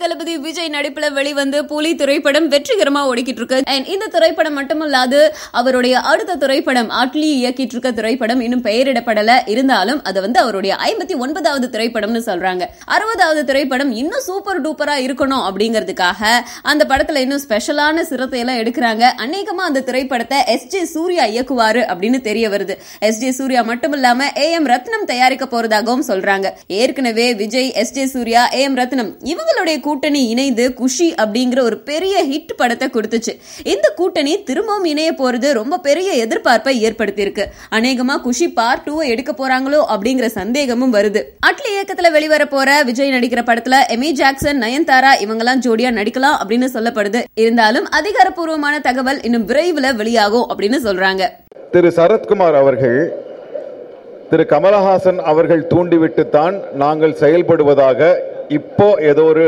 தளபதி விஜய் நடிப்புல வெளிவந்து புலி திரைப்படம் வெற்றிகரமா ஓடிக்கிட்டு இருக்கு. இந்த திரைப்படம் மட்டுமல்லாது அவருடைய அடுத்த திரைப்படம் அட்லி இயக்கிட்டு இருக்க திரைப்படம் இன்னும் பெயரிடப்படல. இருந்தாலும் அது அவருடைய 59வது திரைப்படம்னு சொல்றாங்க. 60வது திரைப்படம் இன்னும் சூப்பர் டூப்பரா இருக்கணும் அப்படிங்கிறதுக்காக அந்த படத்துல இன்னும் ஸ்பெஷலான சிரத்தை எல்லாம் எடுக்கிறாங்க. அநேகமா அந்த திரைப்படத்தை எஸ்.ஜே. சூர்யா இயக்குவாரு அப்படின்னு தெரிய வருது. எஸ்.ஜே. சூர்யா மட்டும் இல்லாம ஏ.எம். ரத்னம் தயாரிக்க போறதாகவும் சொல்றாங்க. ஏற்கனவே விஜய், எஸ்.ஜே. சூர்யா, ஏ.எம். ரத்னம் இவங்களுடைய கூட்டணி இணைந்து குஷி அப்படிங்கிற ஒரு பெரிய ஹிட் படத்தை கொடுத்துச்சு. இந்த கூட்டணி திரும்பவும் இணைய போறது ரொம்ப பெரிய எதிர்பார்ப்பை ஏற்படுத்தி இருக்கு. அநேகமா குஷி பார்ட் 2 எடுக்க போறாங்களோ அப்படிங்கிற சந்தேகமும் வருது. அட்லி இயக்கத்துல வெளிவர போற விஜய் நடிக்கிற படத்துல எமி ஜாக்சன், நயன்தாரா இவங்கெல்லாம் ஜோடியா நடிக்கலாம் அப்படின்னு சொல்லப்படுது. இருந்தாலும் அதிகாரப்பூர்வமான தகவல் இன்னும் விரைவில் வெளியாகும் அப்படின்னு சொல்றாங்க. திரு சரத்குமார் அவர்கள் திரு கமலஹாசன் அவர்கள் தூண்டிவிட்டுத்தான் நாங்கள் செயல்படுவதாக இப்போ ஏதோ ஒரு